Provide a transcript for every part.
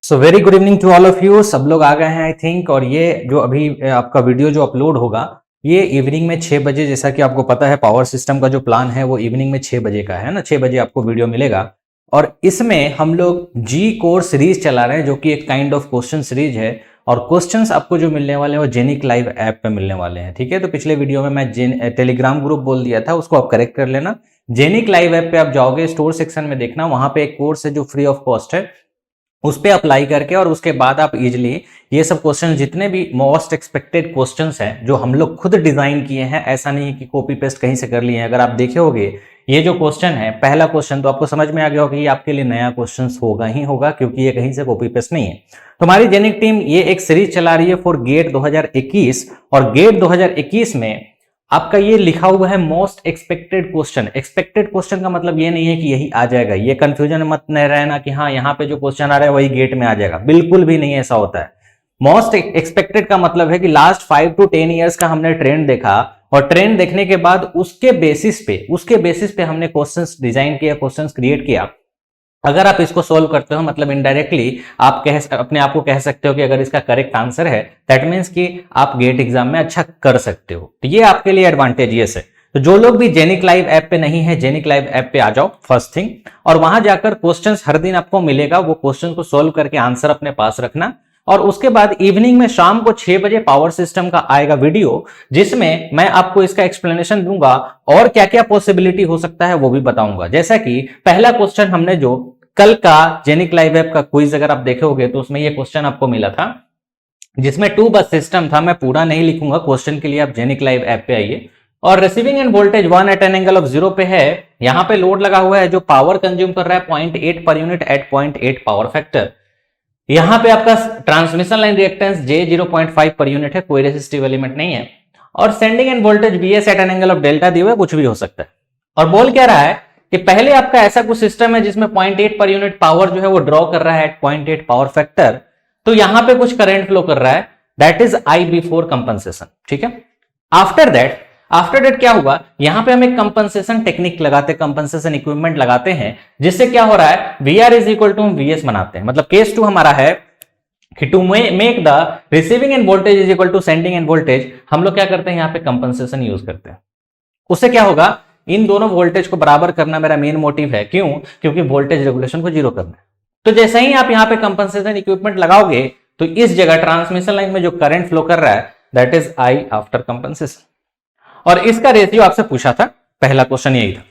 So very good evening to all of you. सब लोग आ गए हैं आई थिंक। और ये जो अभी आपका वीडियो जो अपलोड होगा ये इवनिंग में 6 बजे, जैसा कि आपको पता है पावर सिस्टम का जो प्लान है वो इवनिंग में 6 बजे का है ना। 6 बजे आपको वीडियो मिलेगा और इसमें हम लोग जी कोर सीरीज चला रहे हैं जो कि एक काइंड ऑफ क्वेश्चन सीरीज है। और क्वेश्चंस आपको जो मिलने वाले हैं वो जेनिक लाइव ऐप पे मिलने वाले हैं। ठीक है, तो पिछले वीडियो में मैं टेलीग्राम ग्रुप बोल दिया था, उसको आप करेक्ट कर लेना। जेनिक लाइव ऐप पे आप जाओगे, स्टोर सेक्शन में देखना, वहां पे एक कोर्स है जो फ्री ऑफ कॉस्ट है, उस पे अप्लाई करके और उसके बाद आप इजिली ये सब क्वेश्चन, जितने भी मोस्ट एक्सपेक्टेड क्वेश्चंस हैं जो हम लोग खुद डिजाइन किए हैं, ऐसा नहीं है कि कॉपी पेस्ट कहीं से कर लिए हैं। अगर आप देखे होगे ये जो क्वेश्चन है, पहला क्वेश्चन, तो आपको समझ में आ गया होगा ये आपके लिए नया क्वेश्चन होगा ही होगा, क्योंकि ये कहीं से कॉपी पेस्ट नहीं है। तो हमारी जेनिक टीम ये एक सीरीज चला रही है फॉर गेट 2021, और गेट 2021 में आपका ये लिखा हुआ है most expected question. Expected question का मतलब ये नहीं है कि यही आ जाएगा, ये कंफ्यूजन मत नहीं रहना कि हाँ यहाँ पे जो क्वेश्चन आ रहा है वही गेट में आ जाएगा, बिल्कुल भी नहीं ऐसा होता है। मोस्ट एक्सपेक्टेड का मतलब है कि लास्ट 5 to 10 ईयर्स का हमने ट्रेंड देखा, और ट्रेंड देखने के बाद उसके बेसिस पे हमने क्वेश्चंस डिजाइन किया, क्वेश्चंस क्रिएट किया। अगर आप इसको सोल्व करते हो, मतलब इनडायरेक्टली आप अपने आप को कह सकते हो कि अगर इसका करेक्ट आंसर है, दैट मीन्स कि आप गेट एग्जाम में अच्छा कर सकते हो। तो ये आपके लिए एडवांटेजियस है। तो जो लोग भी जेनिक लाइव ऐप पे नहीं है, जेनिक लाइव ऐप पे आ जाओ फर्स्ट थिंग, और वहां जाकर क्वेश्चंस हर दिन आपको मिलेगा, वो क्वेश्चन को सोल्व करके आंसर अपने पास रखना। और उसके बाद इवनिंग में शाम को 6 बजे पावर सिस्टम का आएगा वीडियो, जिसमें मैं आपको इसका एक्सप्लेनेशन दूंगा और क्या क्या पॉसिबिलिटी हो सकता है वो भी बताऊंगा। जैसा कि पहला क्वेश्चन हमने जो कल का जेनिक लाइव ऐप का क्विज अगर आप देखे होगे तो उसमें ये क्वेश्चन आपको मिला था, जिसमें 2 बस सिस्टम था। मैं पूरा नहीं लिखूंगा, क्वेश्चन के लिए आप जेनिक लाइव ऐप पे आइए। और receiving end voltage 1 at an angle of 0 पे है। यहां पे लोड लगा हुआ है जो पावर कंज्यूम कर रहा है 0.8 per unit eight 0.8 power factor. यहां पे आपका transmission line reactance J 0.5 per unit है, कोई रेसिस्टिव एलिमेंट नहीं है। और sending end voltage VS at an angle of delta दिए हुए, कुछ भी हो सकता है। और बोल क्या रहा है कि पहले आपका ऐसा कुछ सिस्टम है जिसमें 0.8 पर यूनिट पावर जो है वो ड्रॉ कर रहा है एट 0.8 पावर फैक्टर, तो यहां पे कुछ करंट फ्लो कर रहा है, that is I before compensation. ठीक है, आफ्टर दैट क्या हुआ, यहां पे हम एक कंपनसेशन टेक्निक लगाते, कंपनसेशन इक्विपमेंट लगाते हैं, जिससे क्या हो रहा है VR is equal to VS बनाते हैं। मतलब केस 2 हमारा है कि to make the receiving end voltage is equal to sending end voltage, हम लोग क्या करते हैं यहाँ पे कंपनसेशन यूज करते हैं। उससे क्या होगा, इन दोनों वोल्टेज को बराबर करना मेरा मेन मोटिव है। क्यों? क्योंकि वोल्टेज रेगुलेशन को जीरो करना है। तो जैसे ही आप यहाँ पे कंपनसेशन इक्विपमेंट लगाओगे तो इस जगह ट्रांसमिशन लाइन में जो करंट फ्लो कर रहा है that is I after compensation. और इसका रेशियो आपसे पूछा था, पहला क्वेश्चन यही था।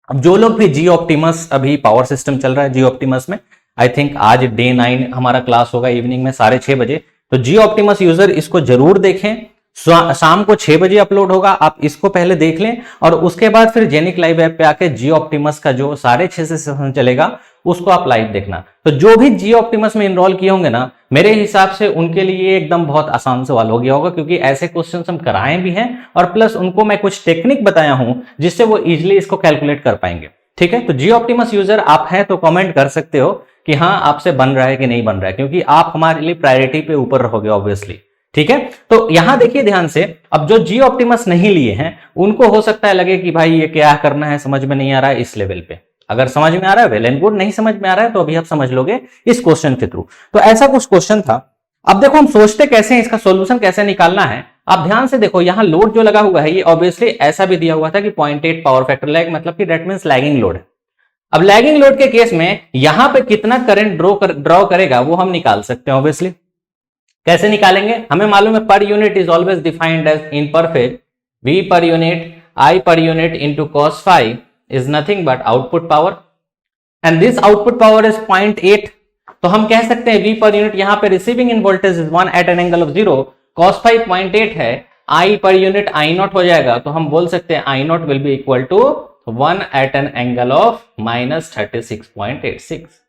अब जो लोग भी जी ऑप्टिमस, अभी पावर सिस्टम चल रहा है जी ऑप्टिमस में, आई थिंक आज डे 9 हमारा क्लास होगा इवनिंग में 6:30 बजे, तो जी ऑप्टिमस यूजर इसको जरूर देखें। शाम को 6 बजे अपलोड होगा, आप इसको पहले देख लें और उसके बाद फिर जेनिक लाइव ऐप पे आके जी ऑप्टिमस का जो 6:30 से सेशन चलेगा उसको आप लाइव देखना। तो जो भी जी ऑप्टिमस में इनरोल किए होंगे ना, मेरे हिसाब से उनके लिए एकदम बहुत आसान सवाल हो गया होगा, क्योंकि ऐसे क्वेश्चंस हम कराए भी हैं और प्लस उनको मैं कुछ टेक्निक बताया हूं जिससे वो इजिली इसको कैलकुलेट कर पाएंगे। ठीक है, तो जी ऑप्टिमस यूजर आप हैं तो कमेंट कर सकते हो कि हाँ आपसे बन रहा है कि नहीं बन रहा है, क्योंकि आप हमारे लिए प्रायोरिटी पे ऊपर रहोगे ऑब्वियसली। ठीक है, तो यहां देखिए ध्यान से, अब जो जी ऑप्टिमस नहीं लिए हैं उनको हो सकता है लगे कि भाई ये क्या करना है, समझ में नहीं आ रहा है इस लेवल पे। अगर समझ में आ रहा है वेल एंड गुड, नहीं समझ में आ रहा है तो अभी आप समझ लोगे इस क्वेश्चन के थ्रू। तो ऐसा कुछ क्वेश्चन था। अब देखो हम सोचते कैसे हैं, इसका सॉल्यूशन कैसे निकालना है। आप ध्यान से देखो, यहां लोड जो लगा हुआ है ये ऑब्वियसली ऐसा भी दिया हुआ था कि 0.8 पावर फैक्टर लैग, मतलब कि दैट मींस लैगिंग लोड है। अब लैगिंग लोड के केस में यहां पे कितना करंट ड्रॉ करेगा वो हम निकाल सकते हैं ऑब्वियसली। कैसे निकालेंगे, हमें मालूम है per unit is always defined as in perfect V per unit I per unit into cos phi is nothing but output power, and this output power is 0.8। तो हम कह सकते हैं V पर यूनिट यहां पे receiving end voltage is 1 at an angle of 0, cos phi 0.8 है, I per unit I0 हो जाएगा, तो हम बोल सकते हैं I0 will be equal to 1 at an angle of -36.86।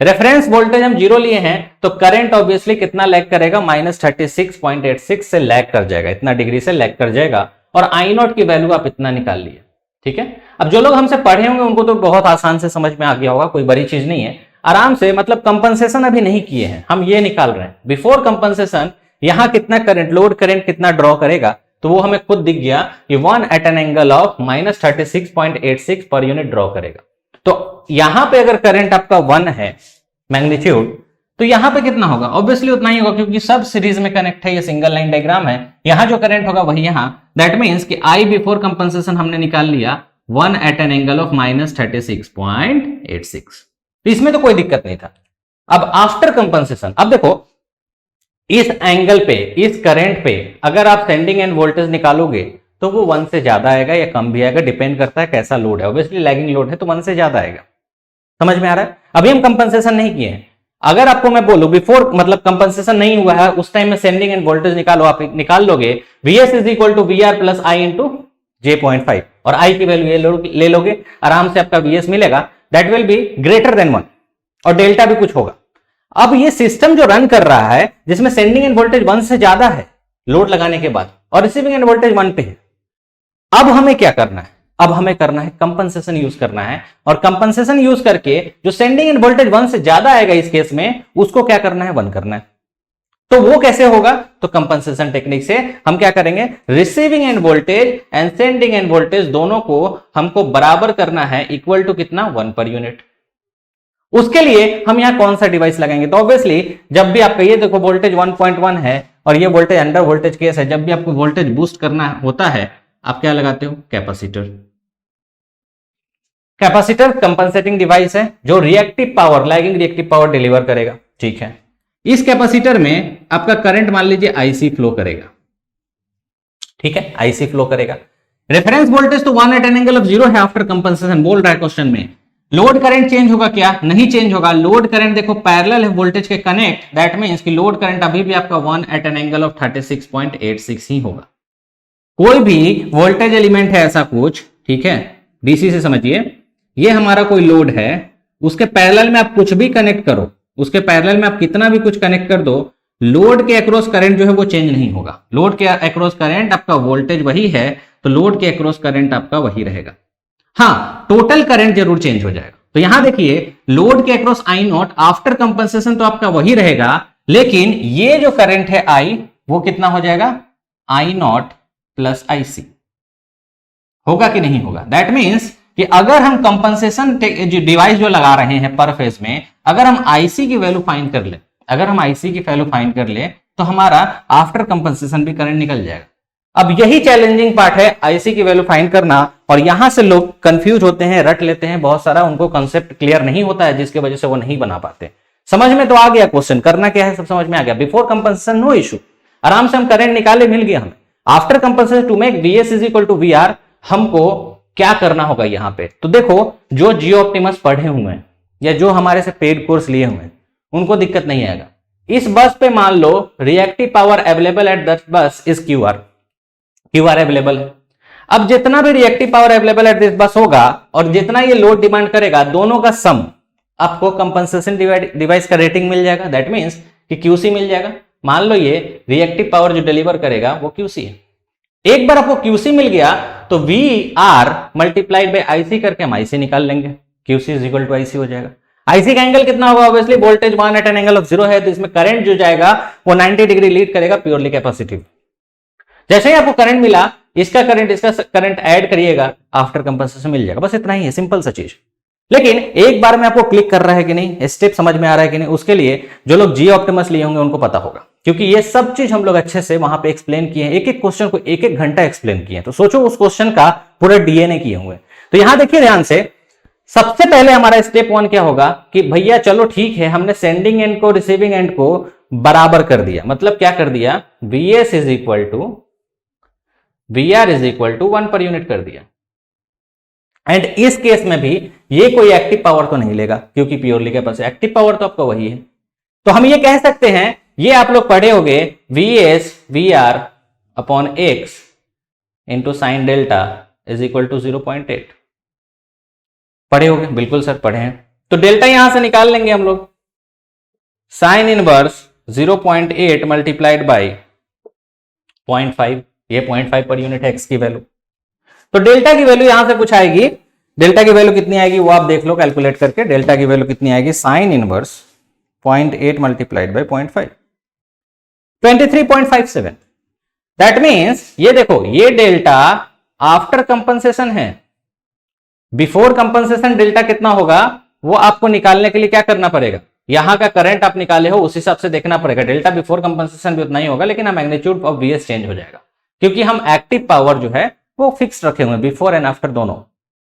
Reference voltage हम 0 लिए हैं तो करंट ऑब्वियसली कितना लैग करेगा, -36.86 से लैग कर जाएगा, इतना डिग्री से लैग कर जाएगा, और I0 की वैल्यू आप इतना निकाल लिए। ठीक है, अब जो लोग हमसे पढ़े होंगे उनको तो बहुत आसान से समझ में आ गया होगा, कोई बड़ी चीज नहीं है, आराम से, मतलब कंपनसेशन अभी नहीं किए हैं, हम ये निकाल रहे हैं बिफोर कंपनसेशन यहां कितना करंट, लोड करंट कितना ड्रॉ करेगा, तो वो हमें खुद दिख गया कि 1 at an angle of -36.86 per unit draw करेगा। तो यहां पे अगर करंट आपका 1 है मैग्नीट्यूड, तो यहां पे कितना होगा, ऑब्वियसली उतना ही होगा क्योंकि सब सीरीज में कनेक्ट है, ये सिंगल लाइन डायग्राम है। यहां जो करंट होगा वही यहां, दैट मींस कि आई बिफोर कंपनसेशन हमने निकाल लिया 1 एट एन एंगल ऑफ -36.86। तो इसमें तो कोई दिक्कत नहीं था। अब आफ्टर कंपनसेशन, अब देखो इस एंगल पे, इस करंट पे अगर आप सेंडिंग एंड वोल्टेज निकालोगे तो वो 1 से ज्यादा आएगा या कम भी आएगा, डिपेंड करता है कैसा लोड है। ऑब्वियसली लैगिंग लोड है तो 1 से ज्यादा आएगा। समझ में आ रहा है? अभी हम कंपनसेशन नहीं किए हैं। अगर आपको मैं बोलूं बिफोर मतलब कंपनसेशन नहीं हुआ है उस टाइम में सेंडिंग एंड वोल्टेज निकालो, आप निकाल लोगे Vs is equal to V R plus I into J.5 और आई की वैल्यू ये ले लोगे, आराम से आपका Vs मिलेगा, that will be greater than 1 और डेल्टा भी कुछ होगा। अब ये सिस्टम जो रन कर रहा है जिसमें सेंडिंग एंड वोल्टेज 1 से ज्यादा है लोड लगाने के बाद और रिसीविंग एंड वोल्टेज 1 पे है, अब हमें क्या करना है? अब हमें करना है कंपनसेशन यूज करना है, और कंपनसेशन यूज करके जो सेंडिंग एंड वोल्टेज 1 से ज्यादा आएगा इस केस में उसको क्या करना है? 1 करना है। तो वो कैसे होगा? तो कंपनसेशन टेक्निक से हम क्या करेंगे, receiving end voltage and sending end voltage दोनों को हमको बराबर करना है, इक्वल टू कितना? 1 पर यूनिट। उसके लिए हम यहां कौन सा डिवाइस लगाएंगे? तो ऑब्वियसली जब भी आपका ये देखो वोल्टेज 1.1 है और ये वोल्टेज अंडर वोल्टेज केस है, जब भी आपको वोल्टेज बूस्ट करना होता है आप क्या लगाते हो? कैपेसिटर। कैपेसिटर कंपनसेटिंग डिवाइस है जो reactive power, lagging reactive power deliver करेगा। ठीक है, इस कैपेसिटर में आपका करंट मान लीजिए आईसी फ्लो करेगा। ठीक है, आईसी फ्लो करेगा। रेफरेंस वोल्टेज तो 1 एट एन एंगल ऑफ 0 है आफ्टर कंपनसेशन, बोल रहा है क्वेश्चन में। लोड करंट चेंज होगा क्या? नहीं चेंज होगा। लोड करंट देखो पैरेलल है वोल्टेज के कनेक्ट, दैट मींस कि लोड करंट अभी भी आपका 1 एट एन एंगल ऑफ 36.86 ही होगा। कोई भी वोल्टेज एलिमेंट है ऐसा कुछ, ठीक है, डीसी से समझिए, ये हमारा कोई लोड है, उसके पैरेलल में आप कुछ भी कनेक्ट करो, उसके पैरेलल में आप कितना भी कुछ कनेक्ट कर दो, लोड के अक्रॉस करंट जो है वो चेंज नहीं होगा। लोड के अक्रॉस करंट आपका वोल्टेज वही है तो लोड के अक्रॉस करंट आपका वही रहेगा। हाँ, टोटल करंट जरूर चेंज हो जाएगा। तो यहां देखिए लोड के across I not after compensation तो आपका वही रहेगा, लेकिन ये जो करंट है आई वो कितना हो जाएगा? आई नॉट प्लस आईसी होगा कि नहीं होगा? दैट मीन्स कि अगर हम कंपनसेशन डिवाइस जो लगा रहे हैं पर फेज में, अगर हम आईसी की वैल्यू फाइंड कर ले, अगर हम आईसी की वैल्यू फाइंड कर ले तो हमारा आफ्टर कंपनसेशन भी करंट निकल जाएगा। अब यही चैलेंजिंग पार्ट है आईसी की वैल्यू फाइंड करना, और यहां से लोग कंफ्यूज होते हैं, रट लेते हैं बहुत सारा, उनको कंसेप्ट क्लियर नहीं होता है जिसकी वजह से वो नहीं बना पाते। समझ में तो आ गया क्वेश्चन, करना क्या है सब समझ में आ गया। बिफोर कंपनसेशन नो इशू, आराम से हम करंट निकाले, मिल गया हमें। After compensation to make Vs is equal to VR, हमको क्या करना होगा यहां पे? तो देखो जो जियो ऑप्टिमस पढ़े हुए हैं या जो हमारे से पेड कोर्स लिए हुए हैं उनको दिक्कत नहीं आएगा। इस बस पे मान लो reactive power available at that bus is QR available है। अब जितना भी reactive power available at this bus होगा और जितना ये लोड डिमांड करेगा, दोनों का सम आपको कंपनसेशन डिवाइस का रेटिंग मिल जाएगा, दैट मींस कि क्यूसी मिल जाएगा। मान लो ये रिएक्टिव पावर जो डिलीवर करेगा वो क्यूसी है। एक बार आपको क्यूसी मिल गया तो V R multiplied by IC करके हम आईसी निकाल लेंगे, QC is equal to IC हो जाएगा। आईसी का एंगल कितना होगा? Obviously voltage 1 at an angle of 0 है तो इसमें करंट जो जाएगा वो 90 डिग्री लीड करेगा, प्योरली कैपेसिटिव। जैसे ही आपको करंट मिला, इसका करंट ऐड करिएगा, आफ्टर कंपनसेशन मिल जाएगा। बस इतना ही है, सिंपल सा चीज। लेकिन एक बार में आपको क्लिक कर रहा है कि नहीं, स्टेप समझ में आ रहा है कि नहीं, उसके लिए जो लोग जियो ऑप्टिमस लिए होंगे उनको पता होगा, क्योंकि ये सब चीज हम लोग अच्छे से वहां पे एक्सप्लेन किए हैं। एक एक क्वेश्चन को एक एक घंटा एक्सप्लेन किए हैं, तो सोचो उस क्वेश्चन का पूरा डीएनए किए हुए। तो यहां देखिए ध्यान से, सबसे पहले हमारा स्टेप 1 क्या होगा कि भैया चलो ठीक है, हमने सेंडिंग एंड को रिसीविंग एंड को बराबर कर दिया। मतलब क्या कर दिया? Vs is equal to VR is equal to 1 per unit कर दिया। एंड इस केस में भी ये कोई एक्टिव पावर तो नहीं लेगा क्योंकि प्योरली के पास एक्टिव पावर तो आपका वही है। तो हम ये कह सकते हैं, ये आप लोग पढ़े होंगे, Vs VR upon X into sine delta is equal to 0.8 पढ़े होंगे? बिल्कुल सर पढ़े हैं। तो डेल्टा यहां से निकाल लेंगे हम लोग, साइन इनवर्स 0.8 मल्टीप्लाइड बाई 0.5, ये 0.5 पर यूनिट है एक्स की वैल्यू। तो डेल्टा की वैल्यू यहां से कुछ आएगी, डेल्टा की वैल्यू कितनी आएगी वो आप देख लो कैलकुलेट करके। डेल्टा की वैल्यू कितनी आएगी? Sine inverse 0.8 multiplied by 0.5, 23.57। That means ये देखो, ये डेल्टा आफ्टर कंपनसेशन है। बिफोर कंपनसेशन डेल्टा कितना होगा वो आपको निकालने के लिए क्या करना पड़ेगा? यहाँ का करंट आप निकाले हो उस हिसाब से देखना पड़ेगा। डेल्टा बिफोर कंपनसेशन भी उतना ही होगा, लेकिन मैग्नीट्यूड ऑफ वीएस चेंज हो जाएगा, क्योंकि हम एक्टिव पावर जो है वो फिक्स रखे हुए हैं बिफोर एंड आफ्टर दोनों।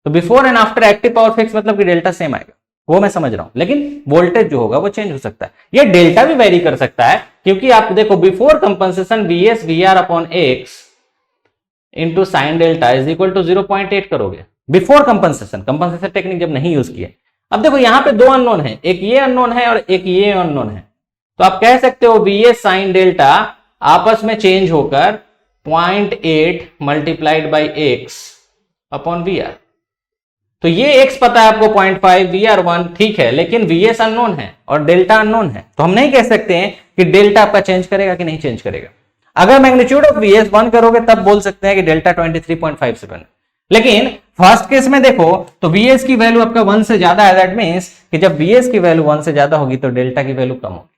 तो before and after active power fix मतलब कि डेल्टा सेम आएगा, वो मैं समझ रहा हूं, लेकिन वोल्टेज जो होगा वो चेंज हो सकता है। ये डेल्टा भी वेरी कर सकता है, क्योंकि आप देखो before compensation VS VR upon X into sine delta is equal to 0.8 करोगे बिफोर कंपनसेशन। कंपनसेशन टेक्निक जब नहीं यूज किए। अब देखो यहाँ पे दो अननोन है, एक ये अननोन है और एक ये अननोन है, तो आप कह सकते हो वीएस साइन डेल्टा आपस में चेंज होकर 0.8 multiplied by X upon V R. तो ये एक्स पता है आपको 0.5, वी आर 1, ठीक है, लेकिन वीएस अननोन है और डेल्टा अननोन है, तो हम नहीं कह सकते हैं कि डेल्टा आपका चेंज करेगा कि नहीं चेंज करेगा। अगर मैग्नीट्यूड ऑफ वीएस 1 करोगे तब बोल सकते हैं कि डेल्टा 23.57 है, लेकिन फर्स्ट केस में देखो तो वीएस की वैल्यू आपका 1 से ज्यादा है, दैट मींस कि जब वीएस की वैल्यू 1 से ज्यादा होगी तो डेल्टा की वैल्यू कम होगी,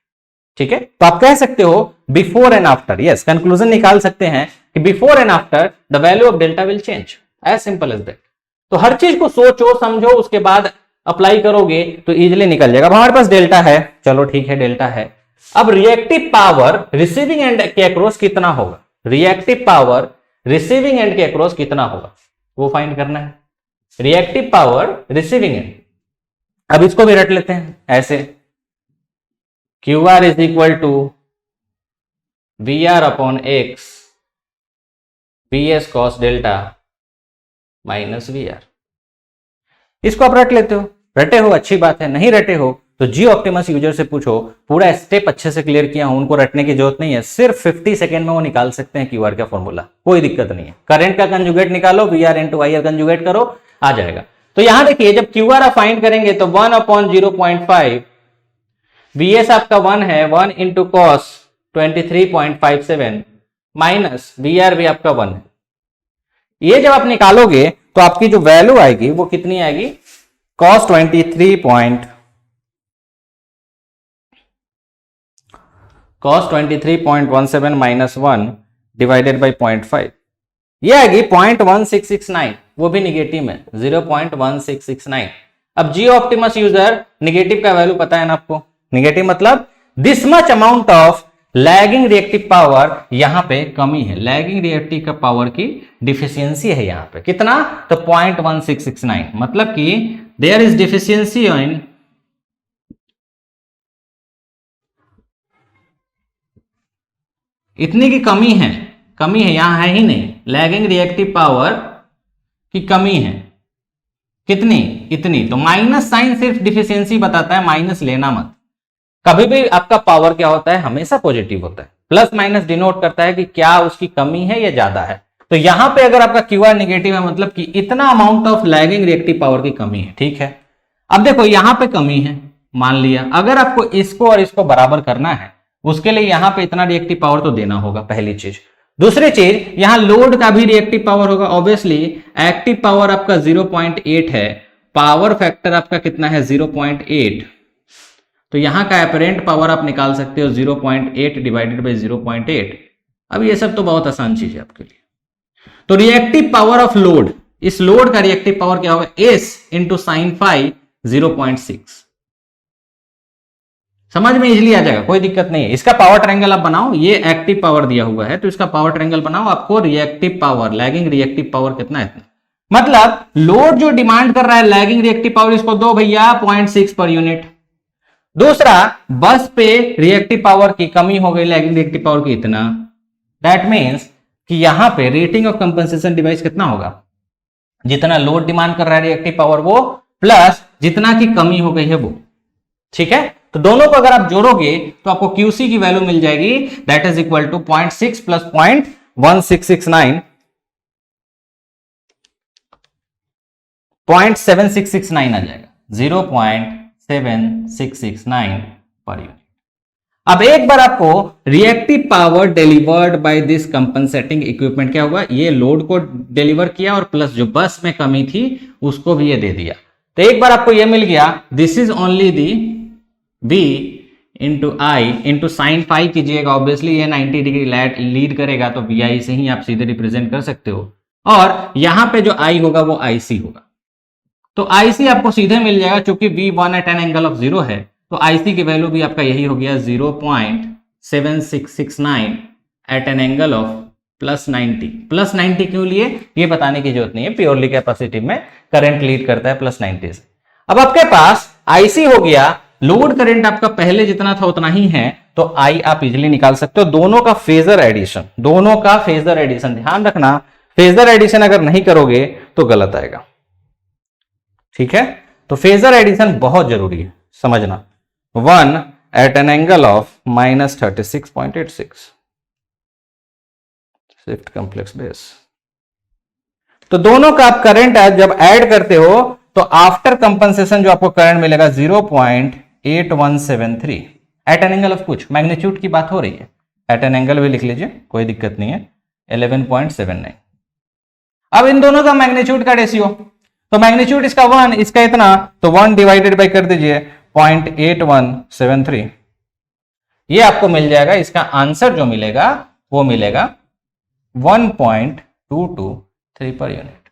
ठीक है। तो आप कह सकते हो before and after, yes, conclusion निकाल सकते हैं कि before and after the value of delta will change, as simple as that. तो हर चीज को सोचो समझो, उसके बाद अप्लाई करोगे तो इजीली निकल जाएगा। अब हमारे पास डेल्टा है, चलो ठीक है डेल्टा है। अब रिएक्टिव पावर रिसीविंग एंड के अक्रॉस कितना होगा, रिएक्टिव पावर रिसीविंग एंड के अक्रॉस कितना होगा वो फाइंड करना है, रिएक्टिव पावर रिसीविंग एंड। अब इसको भी रट लेते हैं ऐसे, Q R is equal to V R upon X V S cos delta minus V R. इसको आप रट लेते हो, रटे हो अच्छी बात है, नहीं रटे हो तो जी ऑप्टिमस यूजर से पूछो, पूरा स्टेप अच्छे से क्लियर किया हूं, उनको रटने की जरूरत नहीं है, सिर्फ 50 सेकेंड में वो निकाल सकते हैं क्यूआर का फॉर्मूला, कोई दिक्कत नहीं है। करंट का कंजुगेट निकालो, V R into I R conjugate करो, आ जाएगा। तो यहां देखिए जब क्यूआर आप फाइंड करेंगे तो 1 अपॉन 0.5, वीएस आपका 1 है, 1 into cos 23.57 minus V R भी आपका 1 है। ये जब आप निकालोगे तो आपकी जो वैल्यू आएगी वो कितनी आएगी, cos 23.17 माइनस 1 डिवाइडेड बाई 0.5, ये आएगी 0.1669, वो भी निगेटिव में 0.1669। अब जी ऑप्टिमस यूजर निगेटिव का वैल्यू पता है ना आपको, निगेटिव मतलब this much amount of lagging reactive power, यहां पे कमी है, लैगिंग रिएक्टिव का पावर की डिफिशियंसी है यहां पे, कितना, तो 0.1669, मतलब कि देयर इज डिफिशियंसी इन इतनी की कमी है, कमी है यहां है ही नहीं, लैगिंग रिएक्टिव पावर की कमी है, कितनी, इतनी। तो माइनस साइन सिर्फ डिफिशियंसी बताता है, माइनस लेना मत। कभी भी आपका पावर क्या होता है, हमेशा पॉजिटिव होता है, प्लस माइनस डिनोट करता है कि क्या उसकी कमी है या ज्यादा है। तो यहां पे अगर आपका क्यूआर नेगेटिव है मतलब कि इतना amount of lagging reactive power की कमी है, ठीक है। अब देखो यहां पे कमी है, मान लिया, अगर आपको इसको और इसको बराबर करना है उसके लिए यहां पे इतना रिएक्टिव पावर तो देना होगा, पहली चीज। दूसरी चीज, यहां लोड का भी रिएक्टिव पावर होगा, ऑब्वियसली एक्टिव पावर आपका 0.8 है, पावर फैक्टर आपका कितना है 0.8, तो यहां का एपरेंट पावर आप निकाल सकते हो 0.8 डिवाइडेड बाई 0.8। अब ये सब तो बहुत आसान चीज है आपके लिए। तो रिएक्टिव पावर ऑफ लोड, इस लोड का रिएक्टिव पावर क्या होगा, S इंटू साइन फाई 0.6। समझ में इजीली आ जाएगा, कोई दिक्कत नहीं है। इसका पावर ट्रायंगल आप बनाओ, ये एक्टिव पावर दिया हुआ है तो इसका पावर ट्रायंगल बनाओ, आपको reactive power, lagging reactive power कितना है, मतलब लोड जो डिमांड कर रहा है लैगिंग रिएक्टिव पावर, इसको दो भैया 0.6 पर यूनिट। दूसरा, बस पे रिएक्टिव पावर की कमी हो गई, लैगिंग रिएक्टिव पावर की इतना, दैट मींस कि यहां पे रेटिंग ऑफ कंपनसेशन डिवाइस कितना होगा, जितना लोड डिमांड कर रहा है रिएक्टिव पावर वो, प्लस जितना की कमी हो गई है वो, ठीक है। तो दोनों को अगर आप जोड़ोगे तो आपको क्यूसी की वैल्यू मिल जाएगी, that is equal to 0.6 plus 0.1669, 0.7669 आ जाएगा, 0.7669 पर यूनिट। अब एक बार आपको reactive power delivered by this compensating equipment क्या होगा, ये लोड को डिलीवर किया और प्लस जो बस में कमी थी उसको भी ये दे दिया। तो एक बार आपको ये मिल गया, this is only the V into I into sine phi कीजिएगा, ऑब्वियसली ये 90 डिग्री लीड करेगा तो VI से ही आप सीधे रिप्रेजेंट कर सकते हो, और यहां पे जो I होगा वो IC होगा। तो IC आपको सीधे मिल जाएगा, चूंकि V1 eight an angle of 0 है तो आईसी की वैल्यू भी आपका यही हो गया 0.7669 एट एन एंगल ऑफ +90। +90 क्यों लिए ये बताने की जरूरत नहीं है, प्योरली कैपेसिटिव में करंट लीड करता है +90 से। अब आपके पास आईसी हो गया, लोड करंट आपका पहले जितना था उतना ही है, तो आई आप इजिली निकाल सकते हो। दोनों का फेजर एडिशन, दोनों का फेजर एडिशन ध्यान रखना, फेजर एडिशन अगर नहीं करोगे तो गलत आएगा, ठीक है। तो फेजर एडिशन बहुत जरूरी है समझना। 1 at an angle of -36.86 shift complex base. तो दोनों का आप करंट जब ऐड करते हो तो आफ्टर कंपनसेशन जो आपको करंट मिलेगा 0.8173 एट एन एंगल ऑफ, कुछ मैग्नीट्यूड की बात हो रही है, एट एन एंगल भी लिख लीजिए कोई दिक्कत नहीं है, 11.79। अब इन दोनों का मैग्नीट्यूड का रेशियो, तो मैग्नीट्यूड इसका 1, इसका इतना, तो 1 डिवाइडेड बाई कर दीजिए 0.8173, ये आपको मिल जाएगा। इसका आंसर जो मिलेगा वो मिलेगा 1.223 पर यूनिट।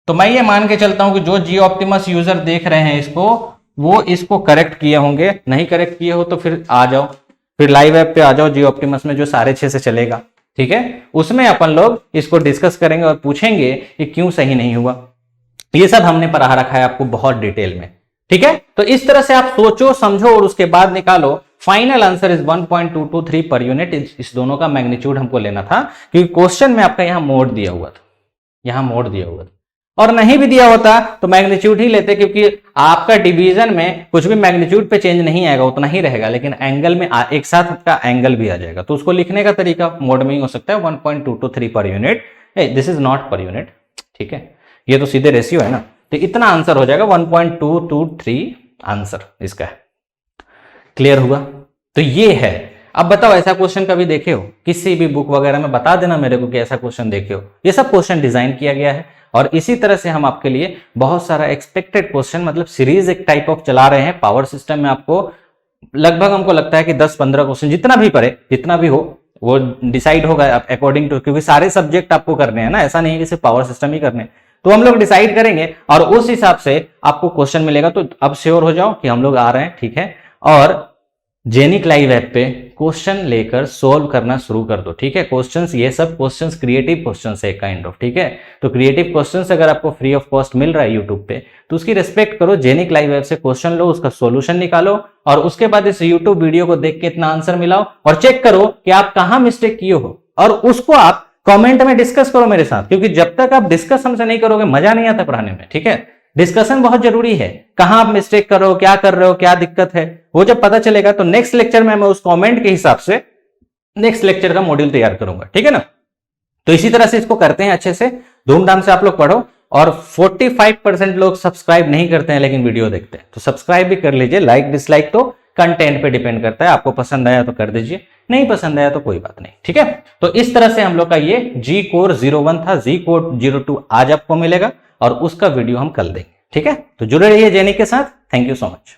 तो मैं ये मान के चलता हूं कि जो जियो ऑप्टिमस यूजर देख रहे हैं इसको, वो इसको करेक्ट किए होंगे। नहीं करेक्ट किए हो तो फिर आ जाओ, फिर लाइव ऐप पे आ जाओ, जियो ऑप्टिमस में जो 6:30 से चलेगा, ठीक है, उसमें अपन लोग इसको डिस्कस करेंगे और पूछेंगे कि क्यों सही नहीं हुआ। ये सब हमने पढ़ा रखा है आपको बहुत डिटेल में, ठीक है। तो इस तरह से आप सोचो समझो और उसके बाद निकालो। Final answer is 1.223 per unit. इस दोनों का मैग्नीट्यूड हमको लेना था क्योंकि क्वेश्चन में आपका यहां मोड दिया हुआ था, यहां मोड दिया हुआ था, और नहीं भी दिया होता तो मैग्नीट्यूड ही लेते, क्योंकि आपका डिवीजन में कुछ भी मैग्नीट्यूड पे चेंज नहीं आएगा, उतना ही रहेगा, लेकिन एंगल में एक साथ आपका एंगल भी आ जाएगा। तो उसको लिखने का तरीका मोड में ही हो सकता है 1.223 per unit. This is not per unit, ठीक है, ये तो सीधे रेशियो है ना। तो इतना आंसर हो जाएगा 1.223 आंसर इसका है। क्लियर हुआ? तो ये है। अब बताओ ऐसा क्वेश्चन कभी देखे हो किसी भी बुक वगैरह में? बता देना मेरे को कि ऐसा क्वेश्चन देखे हो। ये सब क्वेश्चन डिजाइन किया गया है और इसी तरह से हम आपके लिए बहुत सारा एक्सपेक्टेड क्वेश्चन, मतलब सीरीज एक टाइप ऑफ चला रहे हैं पावर सिस्टम में। आपको लगभग हमको लगता है कि 10-15 क्वेश्चन जितना भी पड़े, जितना भी हो, वो डिसाइड होगा अकॉर्डिंग टू, क्योंकि सारे सब्जेक्ट आपको करने हैं ना, ऐसा नहीं है कि सिर्फ पावर सिस्टम ही करने। तो हम लोग डिसाइड करेंगे और उस हिसाब से आपको क्वेश्चन मिलेगा। तो अब श्योर हो जाओ कि हम लोग आ रहे हैं, ठीक है। और जेनिक लाइव ऐप पे क्वेश्चन लेकर सोल्व करना शुरू कर दो, ठीक है। क्वेश्चंस, ये सब क्वेश्चंस क्रिएटिव क्वेश्चंस है काइंड ऑफ, ठीक है। तो क्रिएटिव क्वेश्चंस अगर आपको फ्री ऑफ कॉस्ट मिल रहा है यूट्यूब पे, तो उसकी रिस्पेक्ट करो। जेनिक लाइव ऐप से क्वेश्चन लो, उसका सोल्यूशन निकालो और उसके बाद इस यूट्यूब वीडियो को देख के इतना आंसर मिलाओ और चेक करो कि आप कहां मिस्टेक किए हो, और उसको आप कमेंट में डिस्कस करो मेरे साथ, क्योंकि जब तक आप डिस्कस हमसे नहीं करोगे मजा नहीं आता पढ़ाने में, ठीक है। डिस्कशन बहुत जरूरी है, कहां आप मिस्टेक कर रहे हो, क्या कर रहे हो, क्या दिक्कत है, वो जब पता चलेगा तो नेक्स्ट लेक्चर में मैं उस कमेंट के हिसाब से नेक्स्ट लेक्चर का मॉड्यूल तैयार करूंगा, ठीक है ना। तो इसी तरह से इसको करते हैं, अच्छे से धूमधाम से आप लोग पढ़ो। और 45% लोग सब्सक्राइब नहीं करते हैं लेकिन वीडियो देखते हैं, तो सब्सक्राइब भी कर लीजिए। लाइक डिसलाइक तो कंटेंट पे डिपेंड करता है, आपको पसंद आया तो कर दीजिए, नहीं पसंद आया तो कोई बात नहीं, ठीक है। तो इस तरह से हम लोग का ये जी कोर 01 था, जी कोर 02 आज आपको मिलेगा और उसका वीडियो हम कल देंगे, ठीक है। तो जुड़े रहिए जेनिक के साथ। Thank you so much.